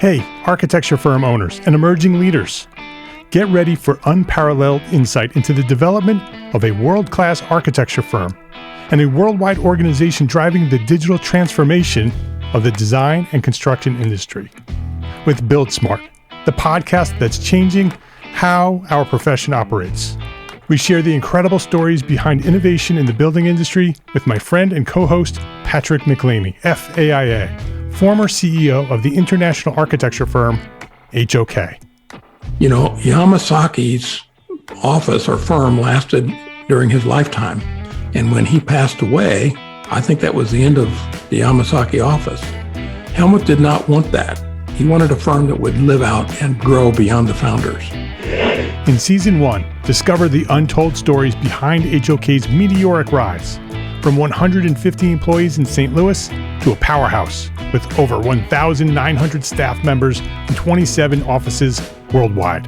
Hey, architecture firm owners and emerging leaders. Get ready for unparalleled insight into the development of a world-class architecture firm and a worldwide organization driving the digital transformation of the design and construction industry. With Build Smart, the podcast that's changing how our profession operates. We share the incredible stories behind innovation in the building industry with my friend and co-host, Patrick McLeamy, FAIA, former CEO of the international architecture firm, HOK. You know, Yamasaki's office or firm lasted during his lifetime. And when he passed away, I think that was the end of the Yamasaki office. Helmut did not want that. He wanted a firm that would live out and grow beyond the founders. In Season 1, discover the untold stories behind HOK's meteoric rise, from 150 employees in St. Louis to a powerhouse with over 1,900 staff members and 27 offices worldwide.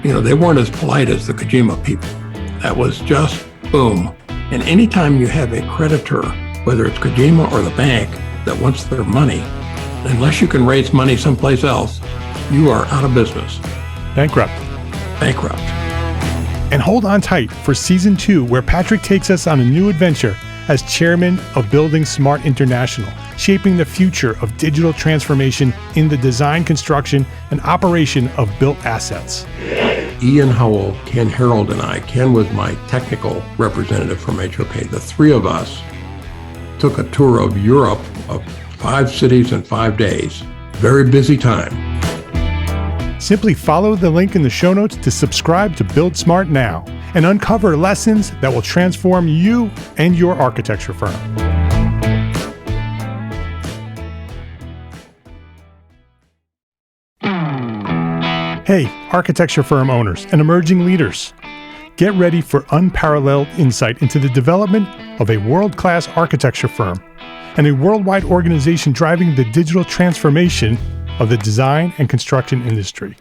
You know, they weren't as polite as the Kojima people. That was just boom. And anytime you have a creditor, whether it's Kojima or the bank, that wants their money, unless you can raise money someplace else, you are out of business. Bankrupt. And hold on tight for Season 2, where Patrick takes us on a new adventure as chairman of Building Smart International, shaping the future of digital transformation in the design, construction, and operation of built assets. Ian Howell, Ken Harold, and I, Ken was my technical representative from HOK. The three of us took a tour of Europe of 5 cities in 5 days. Very busy time. Simply follow the link in the show notes to subscribe to Build Smart now and uncover lessons that will transform you and your architecture firm. Hey, architecture firm owners and emerging leaders. Get ready for unparalleled insight into the development of a world-class architecture firm and a worldwide organization driving the digital transformation of the design and construction industry.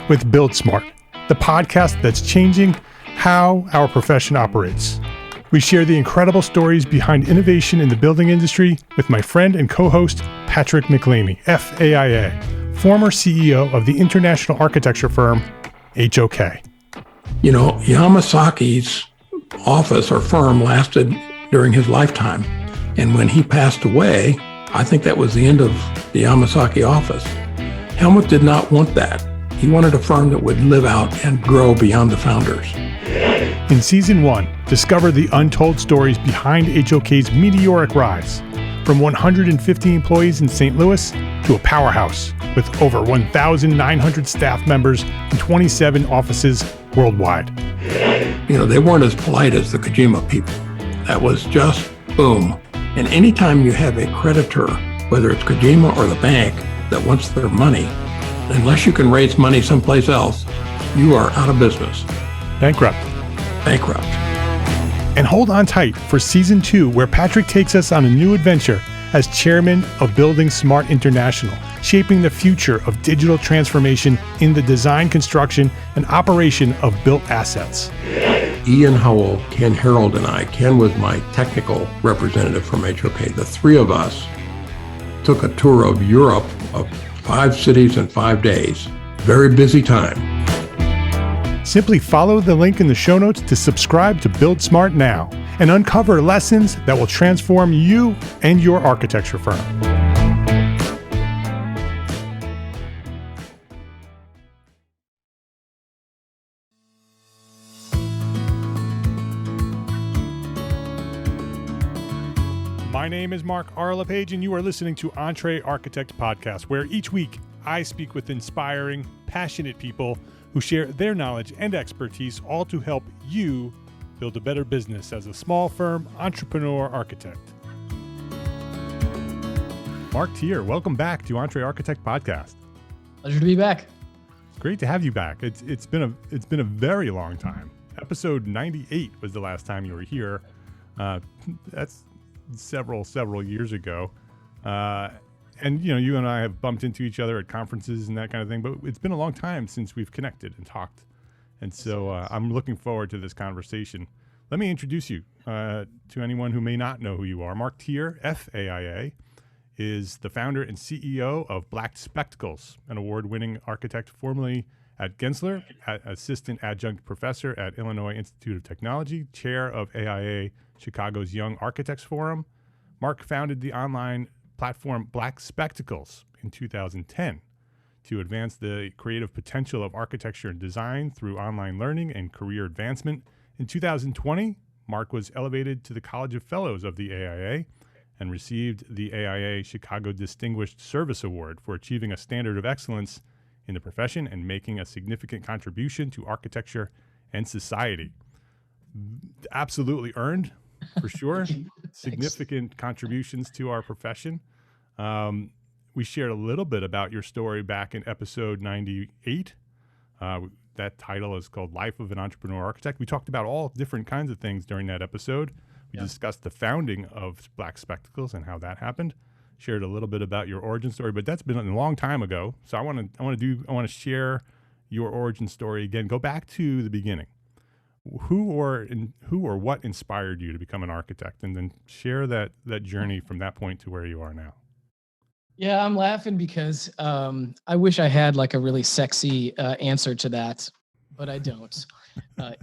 With Build Smart, the podcast that's changing how our profession operates. We share the incredible stories behind innovation in the building industry with my friend and co-host, Patrick McLeamy, FAIA, former CEO of the international architecture firm, HOK. You know, Yamasaki's office or firm lasted during his lifetime. And when he passed away, I think that was the end of the Yamasaki office. Helmut did not want that. He wanted a firm that would live out and grow beyond the founders. In Season 1, discover the untold stories behind HOK's meteoric rise, from 150 employees in St. Louis to a powerhouse with over 1,900 staff members and 27 offices worldwide. You know, they weren't as polite as the Kojima people. That was just boom. And anytime you have a creditor, whether it's Kojima or the bank, that wants their money, unless you can raise money someplace else, you are out of business. Bankrupt. And hold on tight for Season 2, where Patrick takes us on a new adventure as chairman of Building Smart International, shaping the future of digital transformation in the design, construction, and operation of built assets. Ian Howell, Ken Harold, and I, Ken was my technical representative from HOK. The three of us took a tour of Europe of 5 cities in 5 days. Very busy time. Simply follow the link in the show notes to subscribe to Build Smart now and uncover lessons that will transform you and your architecture firm. My name is Mark LePage, and you are listening to Entree Architect Podcast, where each week I speak with inspiring, passionate people who share their knowledge and expertise, all to help you build a better business as a small firm entrepreneur architect. Marc Teer, welcome back to Entree Architect Podcast. Pleasure to be back. It's great to have you back. It's been a very long time. Episode 98 was the last time you were here. That's several years ago. And you and I have bumped into each other at conferences and that kind of thing, but it's been a long time since we've connected and talked. And so I'm looking forward to this conversation. Let me introduce you to anyone who may not know who you are. Marc Teer, FAIA, is the founder and CEO of Black Spectacles, an award-winning architect formerly at Gensler, assistant adjunct professor at Illinois Institute of Technology, chair of AIA Chicago's Young Architects Forum. Marc founded the online platform Black Spectacles in 2010 to advance the creative potential of architecture and design through online learning and career advancement. In 2020, Marc was elevated to the College of Fellows of the AIA and received the AIA Chicago Distinguished Service Award for achieving a standard of excellence in the profession and making a significant contribution to architecture and society. Absolutely earned, for sure. Significant contributions to our profession. We shared a little bit about your story back in episode 98. That title is called Life of an Entrepreneur Architect. We talked about all different kinds of things during that episode. We discussed the founding of Black Spectacles and how that happened. Shared a little bit about your origin story, but that's been a long time ago. So I want to share your origin story again. Go back to the beginning. Who or what inspired you to become an architect, and then share that journey from that point to where you are now. Yeah, I'm laughing because I wish I had like a really sexy answer to that, but I don't.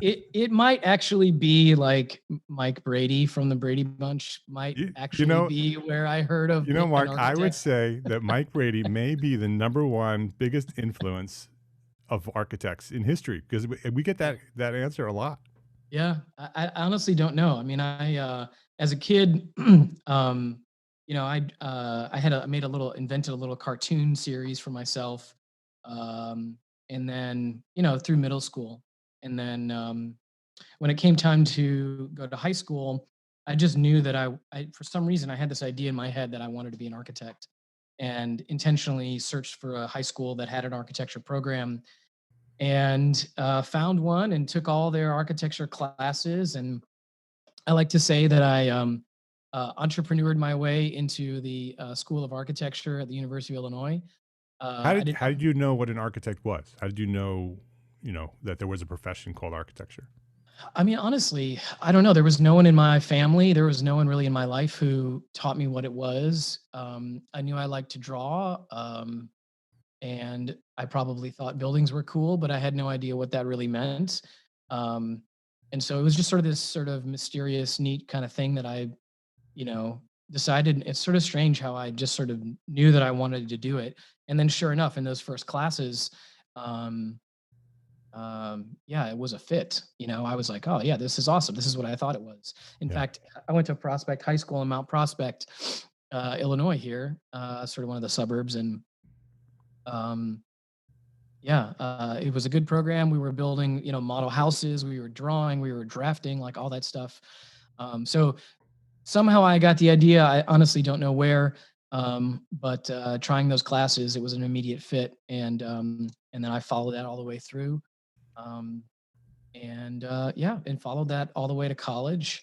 It might actually be like Mike Brady from the Brady Bunch might actually be where I heard of. Mark, I would say that Mike Brady may be the number one biggest influence of architects in history, because we get that answer a lot. Yeah, I honestly don't know. I mean, I as a kid, invented a little cartoon series for myself, and then through middle school, and then when it came time to go to high school, I just knew that I for some reason I had this idea in my head that I wanted to be an architect, and intentionally searched for a high school that had an architecture program, and found one and took all their architecture classes. And I like to say that I entrepreneured my way into the School of Architecture at the University of Illinois. How did you know what an architect was? How did you know that there was a profession called architecture? I mean, honestly, I don't know. There was no one in my family. There was no one really in my life who taught me what it was. I knew I liked to draw, and I probably thought buildings were cool, but I had no idea what that really meant. And so it was just this sort of mysterious, neat kind of thing that I, decided. It's sort of strange how I just sort of knew that I wanted to do it. And then sure enough, in those first classes, it was a fit. I was like, oh yeah, this is awesome. This is what I thought it was. In fact, I went to Prospect High School in Mount Prospect, Illinois here, sort of one of the suburbs. And it was a good program. We were building, model houses, we were drawing, we were drafting, like all that stuff. So somehow I got the idea. I honestly don't know where, but trying those classes, it was an immediate fit. And then I followed that all the way through. And followed that all the way to college.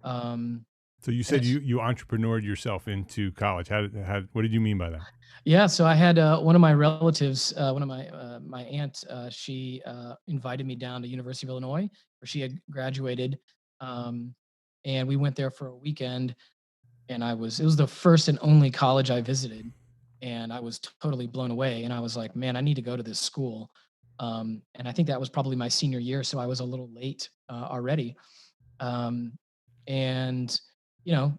So you said you entrepreneured yourself into college. What did you mean by that? Yeah, so I had one of my relatives, one of my aunt, she invited me down to University of Illinois, where she had graduated, and we went there for a weekend. And it was the first and only college I visited, and I was totally blown away. And I was like, man, I need to go to this school. And I think that was probably my senior year, so I was a little late already. And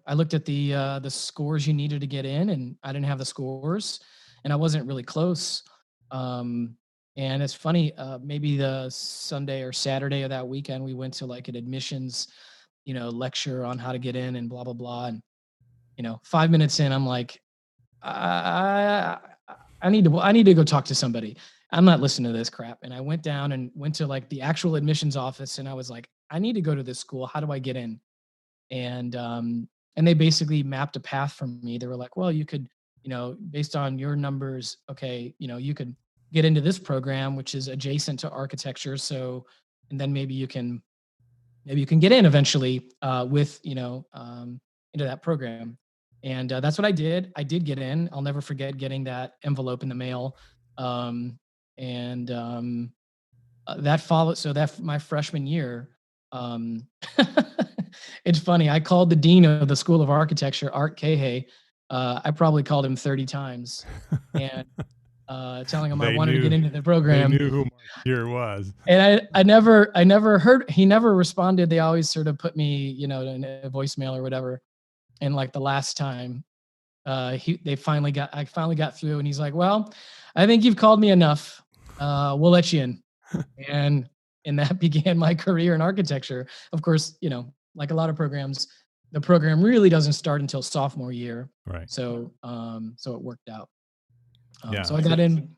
I looked at the scores you needed to get in, and I didn't have the scores, and I wasn't really close. And it's funny, maybe the Sunday or Saturday of that weekend, we went to like an admissions, lecture on how to get in and blah blah blah. And 5 minutes in, I'm like, I need to go talk to somebody. I'm not listening to this crap. And I went down and went to like the actual admissions office, and I was like, I need to go to this school. How do I get in? And they basically mapped a path for me. They were like, well, you could, based on your numbers, okay, you could get into this program, which is adjacent to architecture. So, and then maybe you can get in eventually with, into that program. And that's what I did. I did get in. I'll never forget getting that envelope in the mail. That followed. So that my freshman year, it's funny. I called the dean of the School of Architecture, Art Cahay, I probably called him 30 times and telling him I They wanted to get knew into the they program. knew who Marc Teer was. And I never heard, he never responded. They always sort of put me, in a voicemail or whatever. And like the last time, I finally got through, and he's like, "Well, I think you've called me enough. We'll let you in." And that began my career in architecture. Of course, like a lot of programs, the program really doesn't start until sophomore year. Right. So so it worked out. Yeah. So I got in.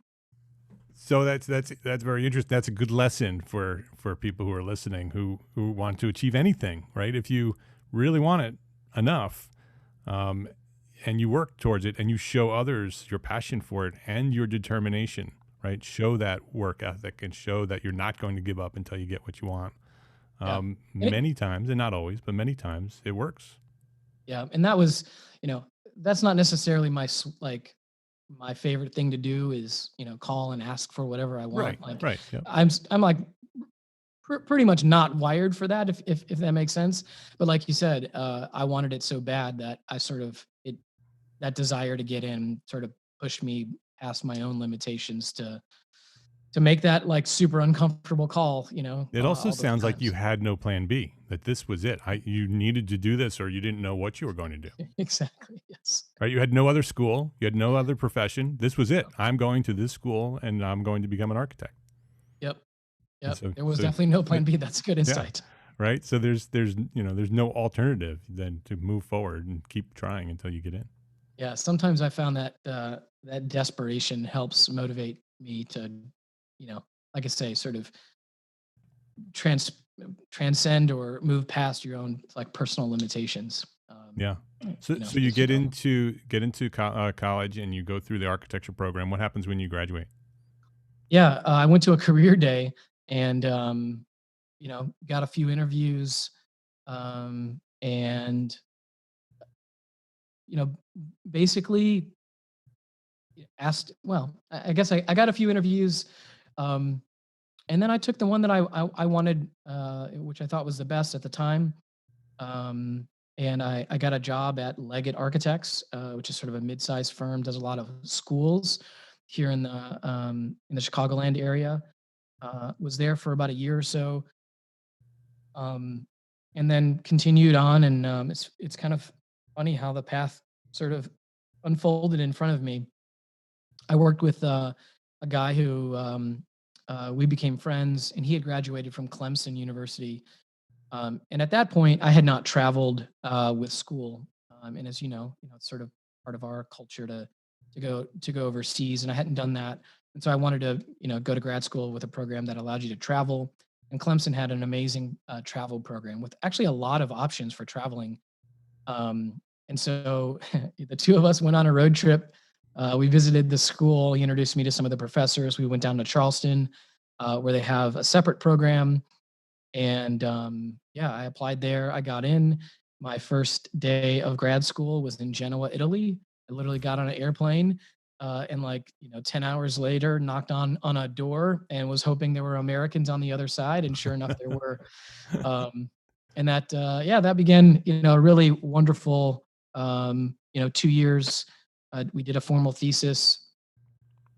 So that's very interesting. That's a good lesson for people who are listening who want to achieve anything, right? If you really want it enough, and you work towards it, and you show others your passion for it and your determination, right? Show that work ethic and show that you're not going to give up until you get what you want. Yeah. Many times, and not always, but many times it works. Yeah, and that was, that's not necessarily my favorite thing to do is, call and ask for whatever I want. Right. Yep. I'm like pretty much not wired for that, if that makes sense. But like you said, I wanted it so bad that I sort of that desire to get in sort of pushed me past my own limitations to make that like super uncomfortable call. It also sounds like you times. had no plan B. That this was it. You needed to do this, or you didn't know what you were going to do. Exactly. Yes. Right. You had no other school. You had no other profession. This was it. I'm going to this school, and I'm going to become an architect. Yep. So, there was definitely no plan B. That's good insight. Yeah, right. So there's no alternative than to move forward and keep trying until you get in. Yeah. Sometimes I found that that desperation helps motivate me to, like I say, sort of transcend or move past your own like personal limitations. Yeah. So you get into college, and you go through the architecture program. What happens when you graduate? Yeah, I went to a career day and got a few interviews, and basically asked. Well, I guess I got a few interviews. And then I took the one that I wanted, which I thought was the best at the time. And I got a job at Leggett Architects, which is sort of a mid-sized firm, does a lot of schools here in the Chicagoland area. Was there for about a year or so, and then continued on. And it's kind of funny how the path sort of unfolded in front of me. I worked with a guy who we became friends, and he had graduated from Clemson University. And at that point, I had not traveled with school. And as you know, it's sort of part of our culture to go overseas, and I hadn't done that. And so I wanted to, go to grad school with a program that allowed you to travel. And Clemson had an amazing travel program with actually a lot of options for traveling. And so the two of us went on a road trip. We visited the school. He introduced me to some of the professors. We went down to Charleston, where they have a separate program. And I applied there. I got in. My first day of grad school was in Genoa, Italy. I literally got on an airplane, and 10 hours later, knocked on a door and was hoping there were Americans on the other side. And sure enough, there were. And that began, a really wonderful, 2 years. We did a formal thesis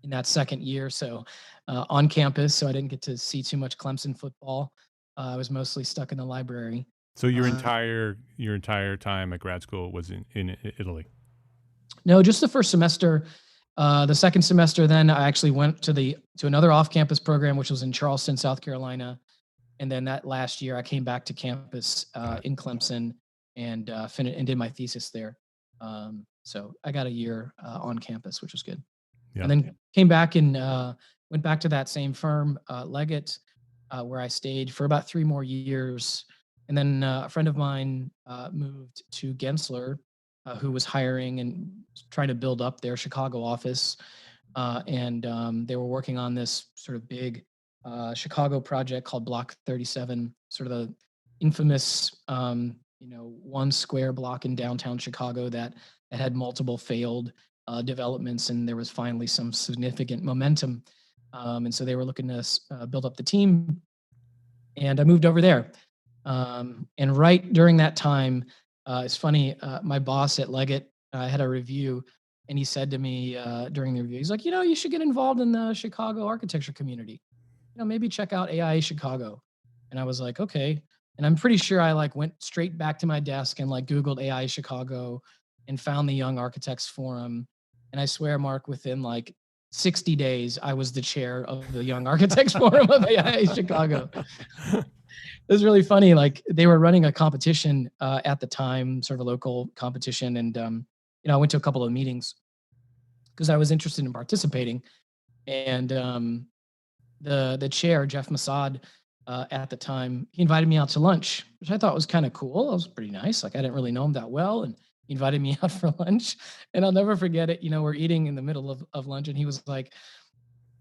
in that second year, so on campus. So I didn't get to see too much Clemson football. I was mostly stuck in the library. So your entire time at grad school was in Italy? No, just the first semester. The second semester, then I actually went to another off-campus program, which was in Charleston, South Carolina. And then that last year, I came back to campus in Clemson and did my thesis there. So I got a year on campus, which was good. Yeah. And then came back and went back to that same firm, Leggett, where I stayed for about 3 more years. And then a friend of mine moved to Gensler, who was hiring and trying to build up their Chicago office. And they were working on this sort of big Chicago project called Block 37, sort of the infamous, 1 square block in downtown Chicago that had multiple failed developments, and there was finally some significant momentum. And so they were looking to build up the team, and I moved over there. And right during that time, it's funny, my boss at Leggett I had a review, and he said to me during the review, he's like, you should get involved in the Chicago architecture community. Maybe check out AIA Chicago. And I was like, okay. And I'm pretty sure I like went straight back to my desk and like Googled AIA Chicago and found the Young Architects Forum. And I swear, Mark, within like 60 days, I was the chair of the Young Architects Forum of AIA Chicago. It was really funny. Like they were running a competition at the time, sort of a local competition. And, I went to a couple of meetings because I was interested in participating. And the chair, Jeff Massad, at the time, he invited me out to lunch, which I thought was kind of cool. It was pretty nice. Like I didn't really know him that well. And he invited me out for lunch. And I'll never forget it. We're eating in the middle of lunch. And he was like,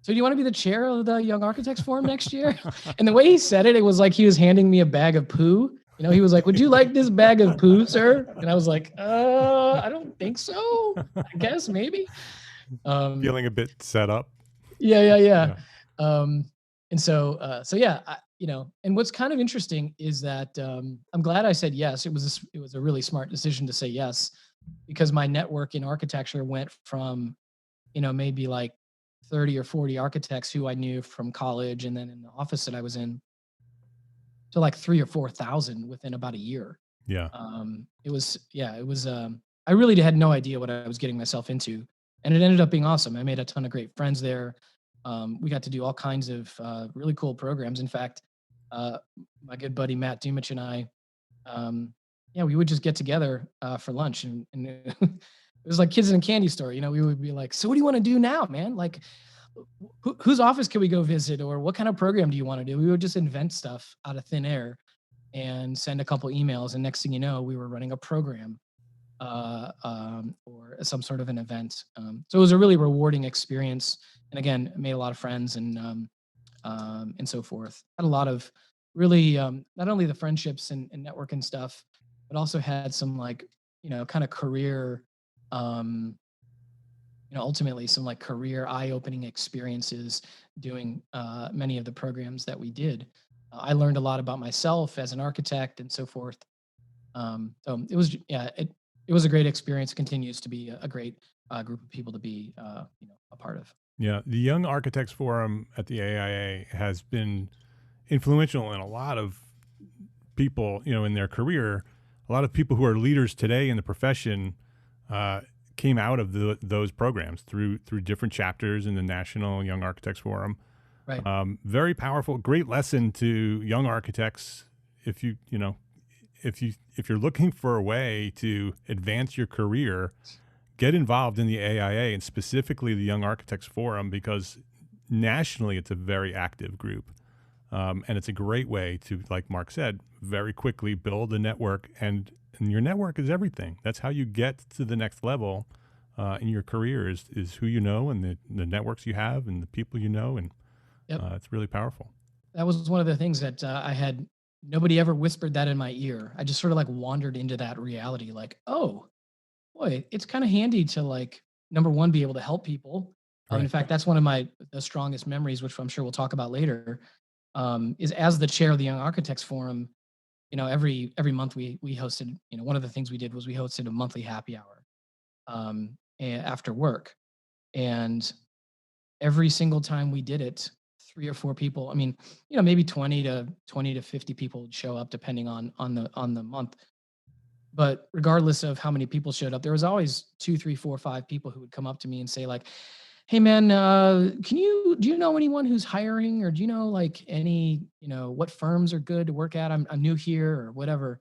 so do you want to be the chair of the Young Architects Forum next year? And the way he said it, it was like he was handing me a bag of poo. He was like, would you like this bag of poo, sir? And I was like, I don't think so. I guess maybe. Feeling a bit set up. Yeah. And so yeah, and what's kind of interesting is that I'm glad I said yes. It was a really smart decision to say yes, because my network in architecture went from, maybe like 30 or 40 architects who I knew from college and then in the office that I was in, to like 3,000 or 4,000 within about a year. Yeah. It was, I really had no idea what I was getting myself into, and it ended up being awesome. I made a ton of great friends there. We got to do all kinds of really cool programs. In fact, my good buddy Matt Dumich and I, we would just get together for lunch, and it was like kids in a candy store. We would be like, so what do you want to do now, man? Like, whose office can we go visit, or what kind of program do you want to do? We would just invent stuff out of thin air and send a couple emails, and next thing you know, we were running a program or some sort of an event. So it was a really rewarding experience, and again, made a lot of friends and so forth. Had a lot of really not only the friendships and network and stuff, but also had some like kind of career. Ultimately some like career eye-opening experiences doing many of the programs that we did. I learned a lot about myself as an architect and so forth. So it was, it was a great experience. It continues to be a great group of people to be, a part of. Yeah. The Young Architects Forum at the AIA has been influential in a lot of people, in their career. A lot of people who are leaders today in the profession, came out of those programs through different chapters in the National Young Architects Forum. Right. Very powerful, great lesson to young architects. If you're looking for a way to advance your career, get involved in the AIA and specifically the Young Architects Forum, because nationally it's a very active group. And it's a great way to, like Mark said, very quickly build a network, and your network is everything. That's how you get to the next level in your career is who you know and the networks you have and the people you know. And it's really powerful. That was one of the things that nobody ever whispered that in my ear. I just sort of like wandered into that reality, like, oh, boy, it's kind of handy to like, number one, be able to help people. Right. In fact, that's one of the strongest memories, which I'm sure we'll talk about later, is as the chair of the Young Architects Forum. Every month we hosted, one of the things we did was we hosted a monthly happy hour after work. And every single time we did it, 3 or 4 people, maybe 20 to 50 people would show up depending on the month. But regardless of how many people showed up, there was always 2, 3, 4, 5 people who would come up to me and say like, hey man, do you know anyone who's hiring, or do you know like any, what firms are good to work at? I'm new here or whatever.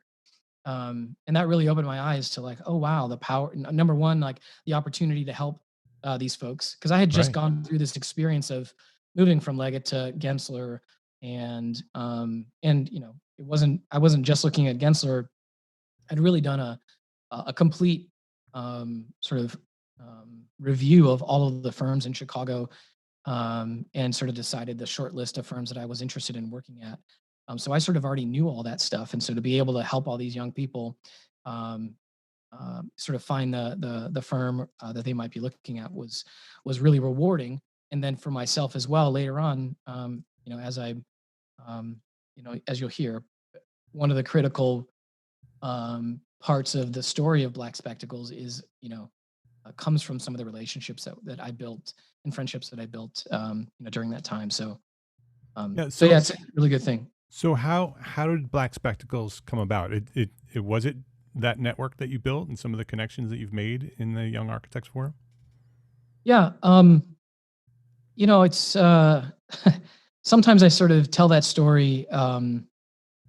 And that really opened my eyes to like, oh wow, the power, number one, like the opportunity to help these folks. Cause I had just gone through this experience of moving from Leggett to Gensler, and I wasn't just looking at Gensler. I'd really done a complete sort of review of all of the firms in Chicago, and sort of decided the short list of firms that I was interested in working at. So I sort of already knew all that stuff, and so to be able to help all these young people sort of find the firm that they might be looking at was really rewarding. And then for myself as well later on, as I, as you'll hear, one of the critical parts of the story of Black Spectacles is, comes from some of the relationships that I built and friendships that I built, during that time. So, Yeah. so yeah, it's a really good thing. So how did Black Spectacles come about? Was it that network that you built and some of the connections that you've made in the Young Architects Forum? Yeah. It's sometimes I sort of tell that story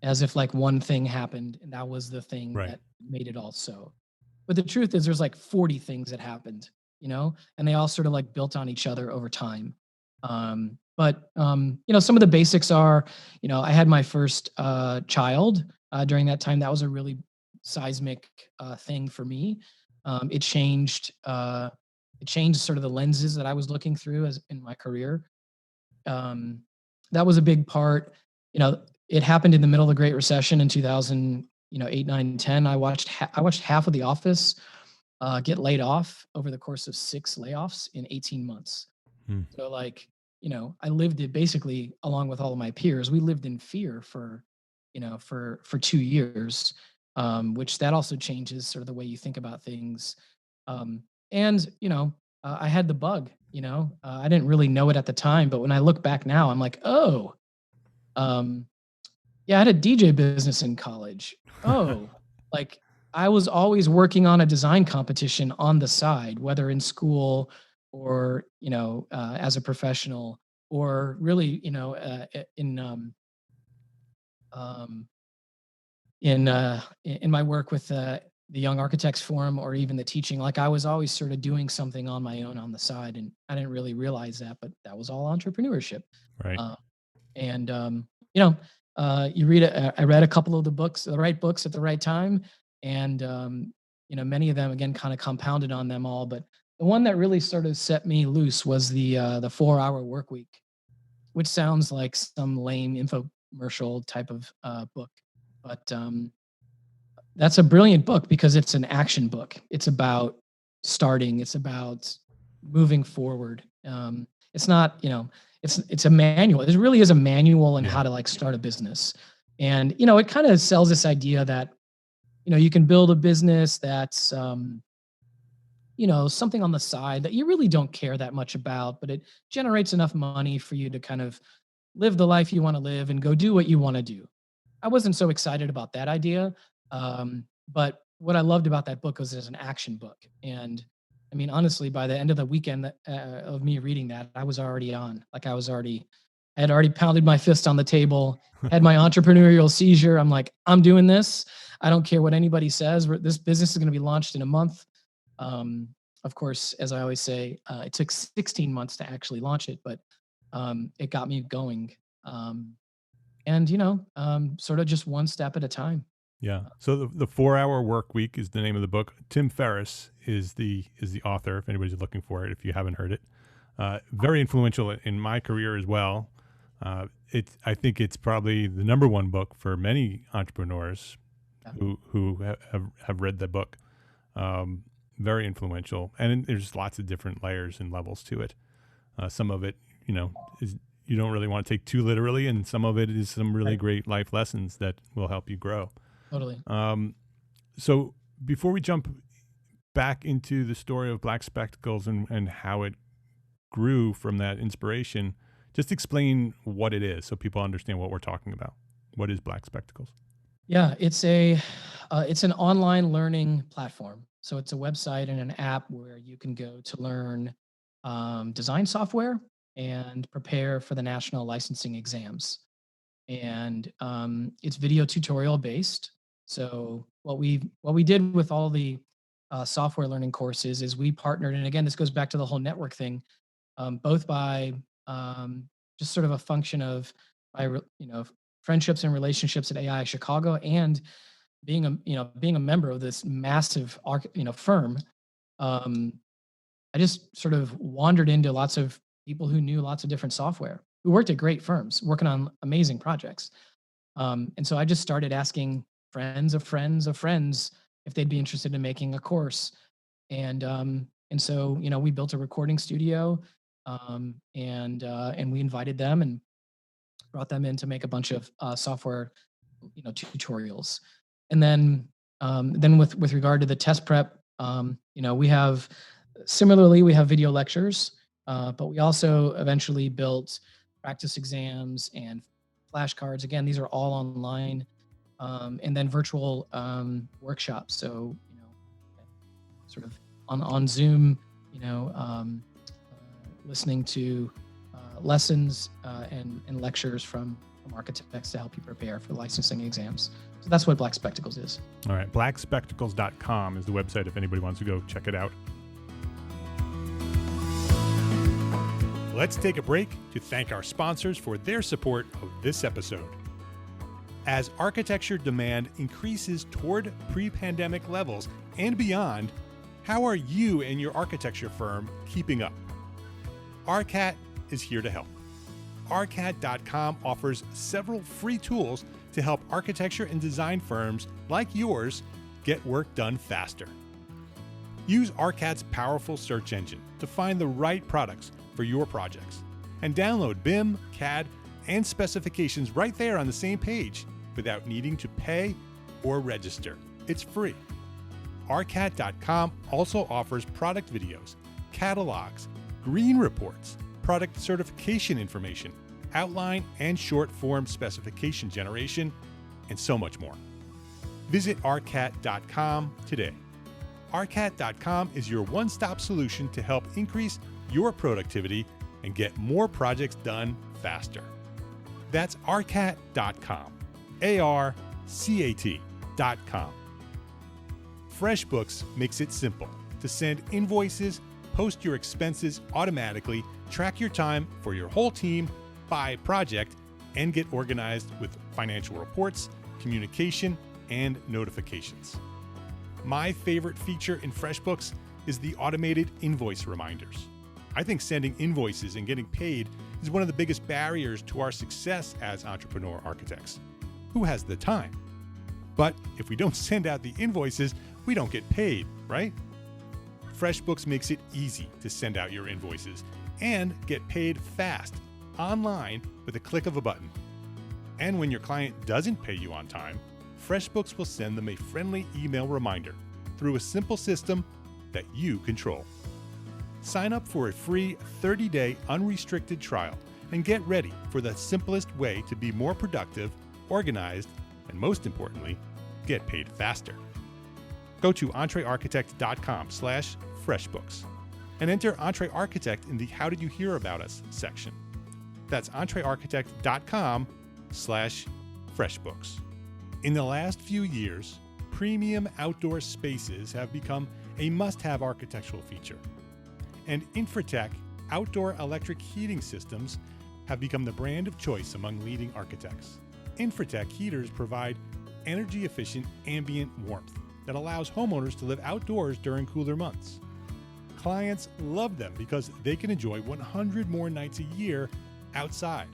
as if like one thing happened and that was the thing Right. that made it all so. But the truth is there's like 40 things that happened, and they all sort of like built on each other over time. But some of the basics are, I had my first child during that time. That was a really seismic thing for me. It changed sort of the lenses that I was looking through as in my career. Um, that was a big part. It happened in the middle of the Great Recession in 2000, 8, 9, 10. I watched half of The Office get laid off over the course of 6 layoffs in 18 months. Hmm. So like, I lived it basically along with all of my peers. We lived in fear for 2 years, which that also changes sort of the way you think about things. And I had the bug. I didn't really know it at the time, but when I look back now, I'm like, oh, yeah, I had a DJ business in college. Oh, like I was always working on a design competition on the side, whether in school or as a professional, or really um, in my work with the Young Architects Forum, or even the teaching. Like I was always sort of doing something on my own on the side, and I didn't really realize that, but that was all entrepreneurship. Right. And you read I read a couple of the right books at the right time, and many of them again kind of compounded on them all. But the one that really sort of set me loose was the 4-Hour Work Week, which sounds like some lame infomercial type of book, but that's a brilliant book because it's an action book. It's about starting. It's about moving forward. It's not, it's a manual. It really is a manual on how to like start a business. And, it kind of sells this idea that, you can build a business that's, something on the side that you really don't care that much about, but it generates enough money for you to kind of live the life you want to live and go do what you want to do. I wasn't so excited about that idea. But what I loved about that book was it's an action book. And I mean, honestly, by the end of the weekend of me reading that, I was already on. Like I had already pounded my fist on the table, had my entrepreneurial seizure. I'm like, I'm doing this. I don't care what anybody says. This business is going to be launched in a month. Of course, as I always say, it took 16 months to actually launch it, but it got me going. And sort of just one step at a time. Yeah. So the 4-Hour Work Week is the name of the book. Tim Ferriss is the author. If anybody's looking for it, if you haven't heard it, very influential in my career as well. I think it's probably the number one book for many entrepreneurs who have read the book. Very influential, and there's lots of different layers and levels to it. Some of it, is you don't really want to take too literally, and some of it is some really great life lessons that will help you grow. Totally. So before we jump back into the story of Black Spectacles and how it grew from that inspiration, just explain what it is so people understand what we're talking about. What is Black Spectacles? Yeah, it's an online learning platform. So it's a website and an app where you can go to learn design software and prepare for the national licensing exams. And it's video tutorial based. So what we did with all the software learning courses is we partnered, and again, this goes back to the whole network thing, both by just sort of a function of friendships and relationships at AI Chicago, and being a member of this massive firm. I just sort of wandered into lots of people who knew lots of different software, who worked at great firms, working on amazing projects. And so I just started asking friends of friends of friends if they'd be interested in making a course. And so we built a recording studio, and we invited them and brought them in to make a bunch of software tutorials. And then Then with regard to the test prep, we have video lectures, but we also eventually built practice exams and flashcards. Again, these are all online, and then virtual workshops. So, sort of on Zoom, listening to lessons and lectures from architects to help you prepare for licensing exams. So that's what Black Spectacles is. All right. blackspectacles.com is the website if anybody wants to go check it out. Let's take a break to thank our sponsors for their support of this episode. As architecture demand increases toward pre-pandemic levels and beyond, how are you and your architecture firm keeping up? ARCAT is here to help. ARCAT.com offers several free tools to help architecture and design firms like yours get work done faster. Use ARCAT's powerful search engine to find the right products for your projects and download BIM, CAD, and specifications right there on the same page without needing to pay or register. It's free. ARCAT.com also offers product videos, catalogs, green reports, product certification information, outline and short form specification generation, and so much more. Visit ARCAT.com today. ARCAT.com is your one-stop solution to help increase your productivity and get more projects done faster. That's ARCAT.com. ARCAT.com. FreshBooks makes it simple to send invoices, post your expenses automatically, track your time for your whole team by project, and get organized with financial reports, communication, and notifications. My favorite feature in FreshBooks is the automated invoice reminders. I think sending invoices and getting paid is one of the biggest barriers to our success as entrepreneur architects. Who has the time? But if we don't send out the invoices, we don't get paid, right? FreshBooks makes it easy to send out your invoices and get paid fast, online, with a click of a button. And when your client doesn't pay you on time, FreshBooks will send them a friendly email reminder through a simple system that you control. Sign up for a free 30-day unrestricted trial and get ready for the simplest way to be more productive, organized, and most importantly, get paid faster. Go to entrearchitect.com/freshbooks and enter EntreArchitect in the How Did You Hear About Us section. That's entrearchitect.com/freshbooks. In the last few years, premium outdoor spaces have become a must-have architectural feature. And Infratech outdoor electric heating systems have become the brand of choice among leading architects. Infratech heaters provide energy-efficient ambient warmth that allows homeowners to live outdoors during cooler months. Clients love them because they can enjoy 100 more nights a year outside.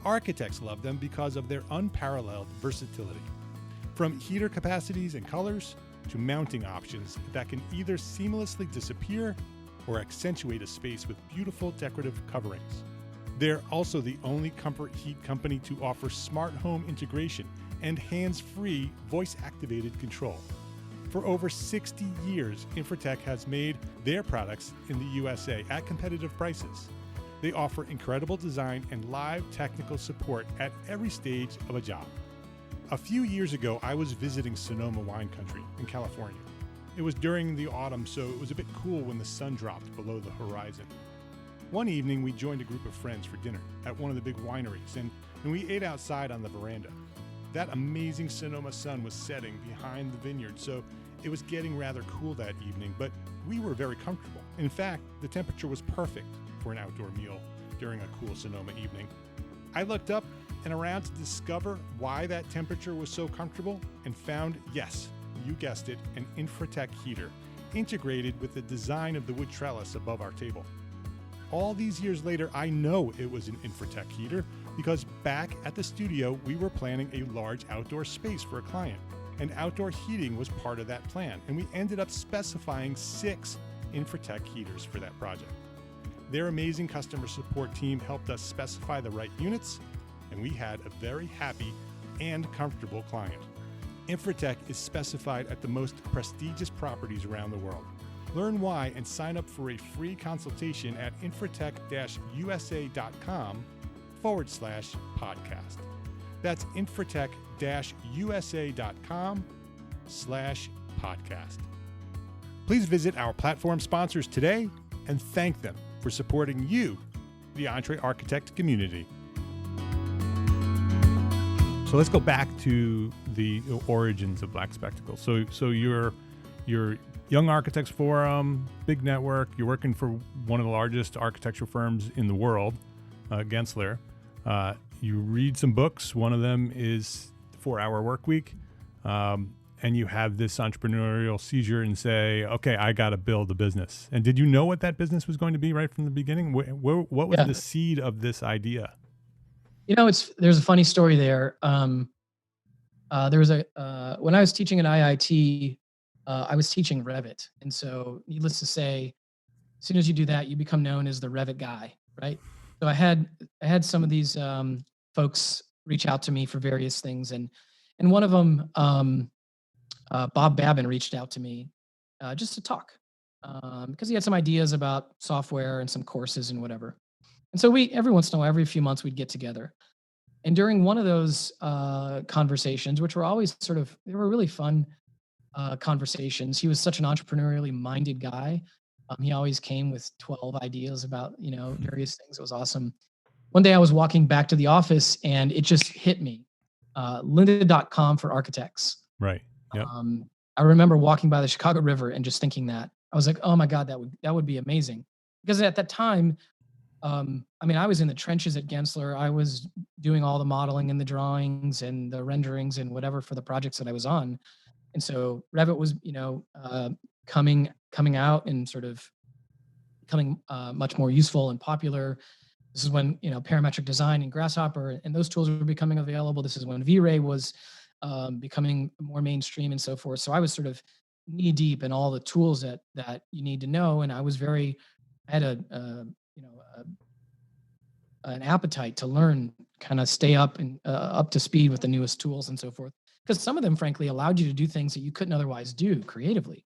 Architects love them because of their unparalleled versatility. From heater capacities and colors to mounting options that can either seamlessly disappear or accentuate a space with beautiful decorative coverings. They're also the only comfort heat company to offer smart home integration and hands-free voice-activated control. For over 60 years, Infratech has made their products in the USA at competitive prices. They offer incredible design and live technical support at every stage of a job. A few years ago, I was visiting Sonoma Wine Country in California. It was during the autumn, so it was a bit cool when the sun dropped below the horizon. One evening, we joined a group of friends for dinner at one of the big wineries, and we ate outside on the veranda. That amazing Sonoma sun was setting behind the vineyard, so it was getting rather cool that evening, but we were very comfortable. In fact, the temperature was perfect for an outdoor meal during a cool Sonoma evening. I looked up and around to discover why that temperature was so comfortable and found, yes, you guessed it, an Infratech heater integrated with the design of the wood trellis above our table. All these years later, I know it was an Infratech heater because back at the studio, we were planning a large outdoor space for a client, and outdoor heating was part of that plan, and we ended up specifying 6 Infratech heaters for that project. Their amazing customer support team helped us specify the right units, and we had a very happy and comfortable client. Infratech is specified at the most prestigious properties around the world. Learn why and sign up for a free consultation at infratech-usa.com/podcast. That's infratech-usa.com/podcast. Please visit our platform sponsors today and thank them for supporting you, the EntreArchitect community. So let's go back to the origins of Black Spectacles. So you're Young Architects Forum, big network. You're working for one of the largest architecture firms in the world, Gensler. You read some books. One of them is 4-Hour Workweek. And you have this entrepreneurial seizure and say, okay, I got to build a business. And did you know what that business was going to be right from the beginning? What was the seed of this idea? There's a funny story there. There was when I was teaching at IIT, I was teaching Revit. And so needless to say, as soon as you do that, you become known as the Revit guy, right? So I had some of these folks reach out to me for various things. And one of them, Bob Babin, reached out to me just to talk because he had some ideas about software and some courses and whatever. And so every once in a while, every few months, we'd get together. And during one of those conversations, which were always they were really fun conversations. He was such an entrepreneurially minded guy. He always came with 12 ideas about, various things. It was awesome. One day I was walking back to the office and it just hit me. Lynda.com for architects. Right. Yep. I remember walking by the Chicago River and just thinking that. I was like, oh my God, that would be amazing. Because at that time, I was in the trenches at Gensler. I was doing all the modeling and the drawings and the renderings and whatever for the projects that I was on. And so Revit was, coming out and sort of becoming much more useful and popular. This is when, parametric design and Grasshopper and those tools were becoming available. This is when V-Ray was becoming more mainstream and so forth. So I was sort of knee deep in all the tools that you need to know. And I had an appetite to learn, kind of stay up and up to speed with the newest tools and so forth. Because some of them, frankly, allowed you to do things that you couldn't otherwise do creatively.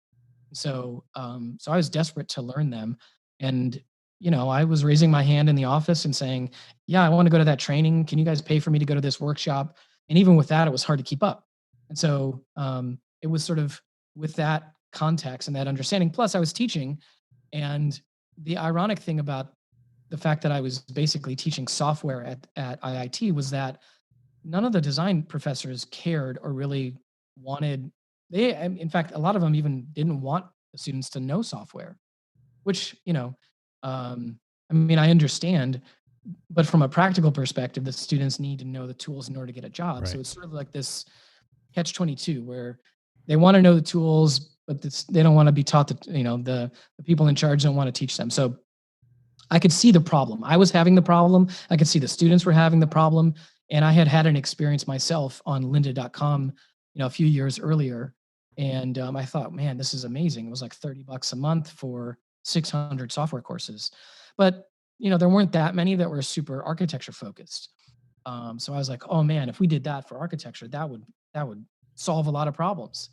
So I was desperate to learn them. And, I was raising my hand in the office and saying, yeah, I want to go to that training. Can you guys pay for me to go to this workshop? And even with that, it was hard to keep up. And so it was sort of with that context and that understanding. Plus, I was teaching. And the ironic thing about the fact that I was basically teaching software at IIT was that none of the design professors cared or really wanted. In fact, a lot of them even didn't want the students to know software, which, I understand. But from a practical perspective, the students need to know the tools in order to get a job. Right. So it's sort of like this catch-22 where they want to know the tools, but they don't want to be taught that, the people in charge don't want to teach them. So I could see the problem. I was having the problem. I could see the students were having the problem. And I had an experience myself on Lynda.com, a few years earlier. And I thought, man, this is amazing. It was like $30 a month for 600 software courses. But there weren't that many that were super architecture focused. So I was like, oh man, if we did that for architecture, that would solve a lot of problems.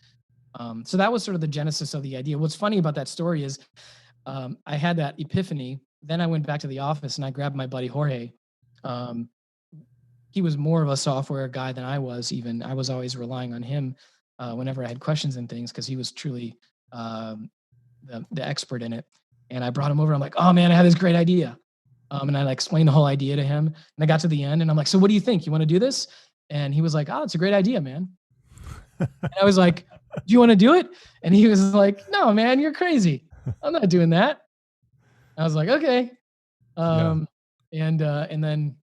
So that was sort of the genesis of the idea. What's funny about that story is I had that epiphany. Then I went back to the office and I grabbed my buddy Jorge. He was more of a software guy than I was even. I was always relying on him whenever I had questions and things because he was truly the expert in it. And I brought him over. I'm like, oh man, I had this great idea. And I explained the whole idea to him. And I got to the end and I'm like, so what do you think? You want to do this? And he was like, oh, it's a great idea, man. And I was like, do you want to do it? And he was like, no, man, you're crazy. I'm not doing that. I was like, okay. And then,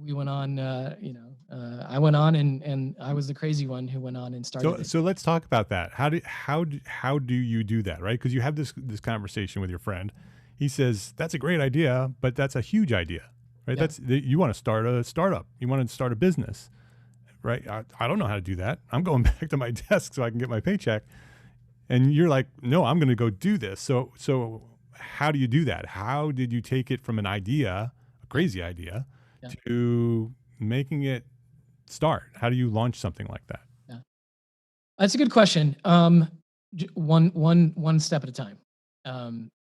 we went on, I went on and I was the crazy one who went on and started. So let's talk about that. How do you do that? Right. Cause you have this conversation with your friend. He says, that's a great idea, but that's a huge idea, right? Yeah. You want to start a startup. You want to start a business, right? I don't know how to do that. I'm going back to my desk so I can get my paycheck. And you're like, no, I'm going to go do this. So how do you do that? How did you take it from an idea, a crazy idea, to making it start? How do you launch something like that? That's a good question. One step at a time.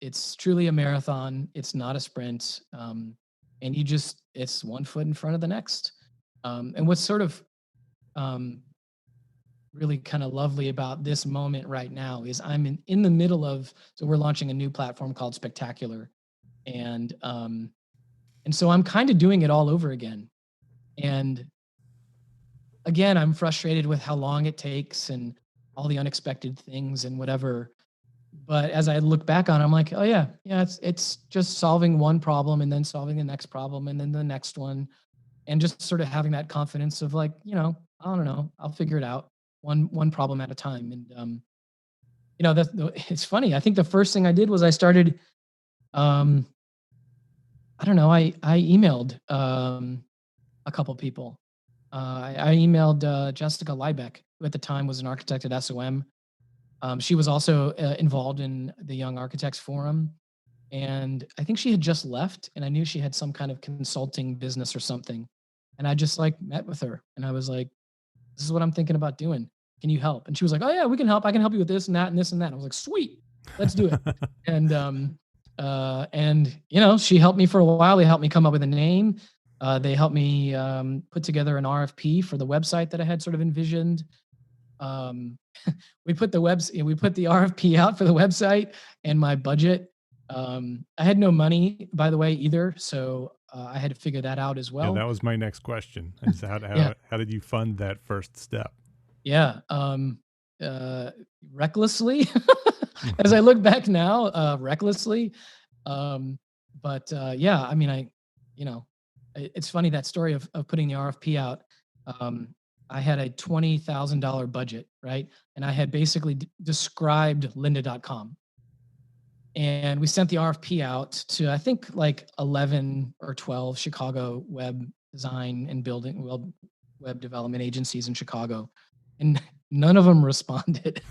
It's truly a marathon. It's not a sprint. And it's one foot in front of the next. And what's sort of really kind of lovely about this moment right now is I'm in the middle of, so we're launching a new platform called Spectacular. And so I'm kind of doing it all over again. And again, I'm frustrated with how long it takes and all the unexpected things and whatever. But as I look back on it, I'm like, oh yeah, it's just solving one problem and then solving the next problem and then the next one. And just sort of having that confidence of like, I don't know, I'll figure it out one problem at a time. And, it's funny. I think the first thing I did was I started, I don't know, I emailed a couple people. I emailed Jessica Liebeck, who at the time was an architect at SOM. She was also involved in the Young Architects Forum. And I think she had just left, and I knew she had some kind of consulting business or something. And I just like met with her and I was like, this is what I'm thinking about doing. Can you help? And she was like, oh yeah, we can help. I can help you with this and that and this and that. And I was like, sweet, let's do it. And she helped me for a while. They helped me come up with a name. They helped me put together an RFP for the website that I had sort of envisioned. We put the RFP out for the website and my budget. I had no money, by the way, either. So I had to figure that out as well. Yeah, that was my next question. Is how did you fund that first step? Yeah. Recklessly, as I look back now, recklessly. Yeah, I mean, it's funny, that story of putting the RFP out. I had a $20,000 budget, right? And I had basically described lynda.com. And we sent the RFP out to, I think, like 11 or 12 Chicago web design and web development agencies in Chicago. And none of them responded.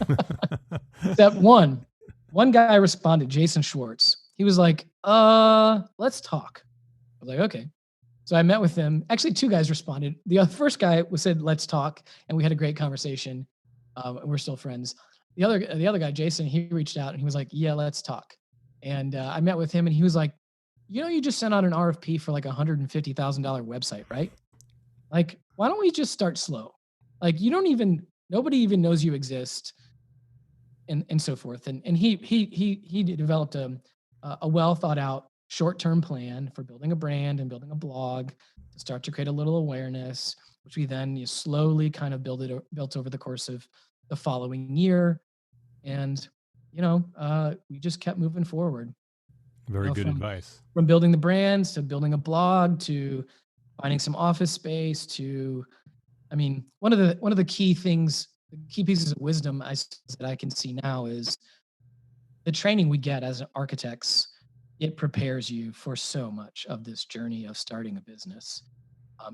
Except one. One guy responded, Jason Schwartz. He was like, let's talk. I was like, okay. So I met with him. Actually, two guys responded. The first guy said, let's talk. And we had a great conversation. And we're still friends. The other guy, Jason, he reached out and he was like, yeah, let's talk. And I met with him and he was like, you just sent out an RFP for like $150,000 website, right? Like, why don't we just start slow? Like, nobody even knows you exist, and so forth. And he developed a well thought out short-term plan for building a brand and building a blog to start to create a little awareness, which we then slowly kind of built over the course of the following year. And, we just kept moving forward. Very good advice. From building the brands to building a blog to finding some office space to, one of the key things, the key pieces of wisdom that I can see now is the training we get as architects. It prepares you for so much of this journey of starting a business.